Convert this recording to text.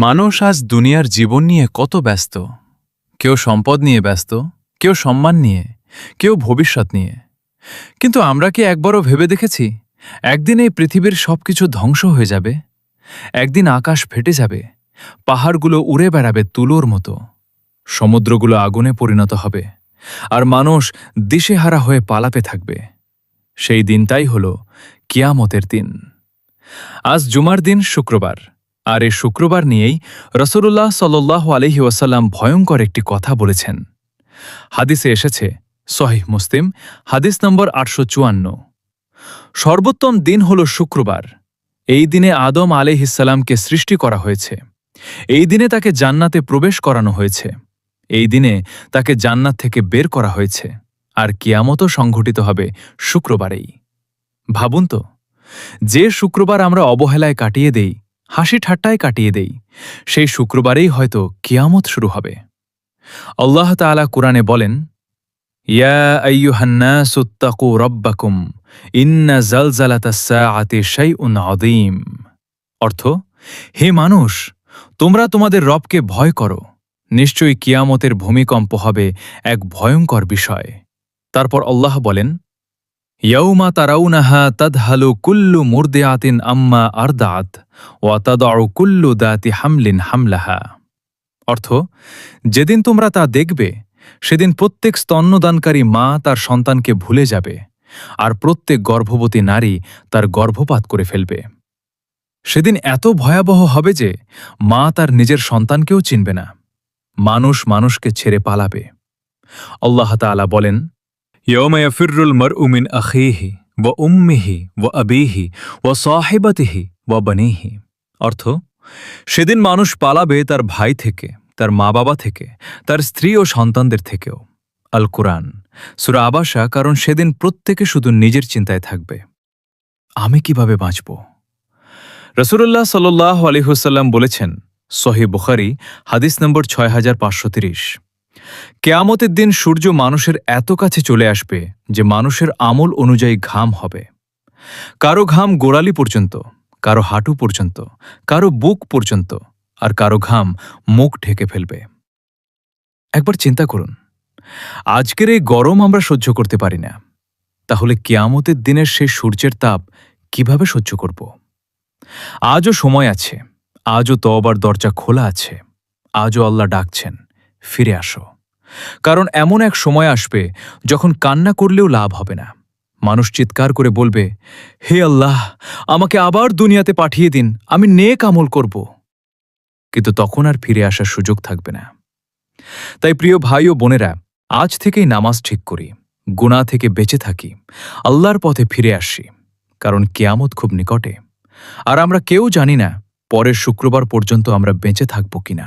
মানুষ আজ দুনিয়ার জীবন নিয়ে কত ব্যস্ত। কেউ সম্পদ নিয়ে ব্যস্ত, কেউ সম্মান নিয়ে, কেউ ভবিষ্যৎ নিয়ে। কিন্তু আমরা কি একবারও ভেবে দেখেছি একদিন এই পৃথিবীর সবকিছু ধ্বংস হয়ে যাবে? একদিন আকাশ ফেটে যাবে, পাহাড়গুলো উড়ে বেড়াবে তুলোর মতো, সমুদ্রগুলো আগুনে পরিণত হবে, আর মানুষ দিশেহারা হয়ে পালাপে থাকবে। সেই দিনটাই হল কিয়ামতের দিন। আজ জুমার দিন, শুক্রবার, আর এই শুক্রবার নিয়েই রাসূলুল্লাহ সাল্লাল্লাহু আলাইহি ওয়াসাল্লাম ভয়ঙ্কর একটি কথা বলেছেন। হাদিসে এসেছে, সহিহ মুসলিম, হাদিস নম্বর ৮৫৪। সর্বোত্তম দিন হল শুক্রবার। এই দিনে আদম আলাইহিসসালামকে সৃষ্টি করা হয়েছে। এই দিনে তাকে জান্নাতে প্রবেশ করানো হয়েছে। এই দিনে তাকে জান্নাত থেকে বের করা হয়েছে। আর কিয়ামতও সংঘটিত হবে শুক্রবারেই। ভাবুন তো, যে শুক্রবার আমরা অবহেলায় কাটিয়ে দেই, হাসি ঠাট্টায় কাটিয়ে দেই, সেই শুক্রবারেই হয়তো কিয়ামত শুরু হবে। আল্লাহ তাআলা কুরআনে বলেন, ইয়া আইয়ুহান নাসু ইত্তাকু রাব্বাকুম ইন্না জালজালাতাস সাআতি শাইউন আযীম। অর্থ, হে মানুষ, তোমরা তোমাদের রবকে ভয় করো, নিশ্চয়ই কিয়ামতের ভূমিকম্প হবে এক ভয়ঙ্কর বিষয়। তারপর আল্লাহ বলেন, ইয়াউমা তারাউনাহা তাদহালু কুল্লু মুরদিআতিন আম্মা আরদাআত ওয়া তাদউ কুল্লু দাতি হামলিন হামলাহা। অর্থ, যেদিন তোমরা তা দেখবে, সেদিন প্রত্যেক স্তন্যদানকারী মা তার সন্তানকে ভুলে যাবে, আর প্রত্যেক গর্ভবতী নারী তার গর্ভপাত করে ফেলবে। সেদিন এত ভয়াবহ হবে যে মা তার নিজের সন্তানকেও চিনবে না। মানুষ মানুষকে ছেড়ে পালাবে। আল্লাহ তাআলা বলেন, ইয়াউমা ইয়াফিরুল মারউ মিন আখিহি ওয়া উম্মিহি ওয়া আবিহি ওয়া সাহিবাতিহি ওয়া বানিহি। অর্থ, সেদিন মানুষ পালাবে তার ভাই থেকে, তার মা বাবা থেকে, তার স্ত্রী ও সন্তানদের থেকেও। আল কুরআন, সূরা আবাসা। কারণ সেদিন প্রত্যেকে শুধু নিজের চিন্তায় থাকবে, আমি কিভাবে বাঁচব। রাসূলুল্লাহ সাল্লাল্লাহু আলাইহি ওয়াসাল্লাম বলেছেন, সহিহ বুখারী, হাদিস নম্বর ৬৫৩০, কিয়ামতের দিন সূর্য মানুষের এত কাছে চলে আসবে যে মানুষের আমল অনুযায়ী ঘাম হবে। কারো ঘাম গোড়ালি পর্যন্ত, কারো হাঁটু পর্যন্ত, কারো বুক পর্যন্ত, আর কারো ঘাম মুখ ঢেকে ফেলবে। একবার চিন্তা করুন, আজকের এই গরম আমরা সহ্য করতে পারি না, তাহলে কিয়ামতের দিনের সেই সূর্যের তাপ কিভাবে সহ্য করব? আজও সময় আছে, আজও তওবার দরজা খোলা আছে, আজও আল্লাহ ডাকছেন, ফিরে আসো। কারণ এমন এক সময় আসবে যখন কান্না করলেও লাভ হবে না। মানুষ চিৎকার করে বলবে, হে আল্লাহ, আমাকে আবার দুনিয়াতে পাঠিয়ে দিন, আমি নেক আমল করব। কিন্তু তখন আর ফিরে আসার সুযোগ থাকবে না। তাই প্রিয় ভাই ও বোনেরা, আজ থেকেই নামাজ ঠিক করি, গুনাহ থেকে বেঁচে থাকি, আল্লাহর পথে ফিরে আসি। কারণ কিয়ামত খুব নিকটে, আর আমরা কেউ জানি না পরের শুক্রবার পর্যন্ত আমরা বেঁচে থাকব কিনা।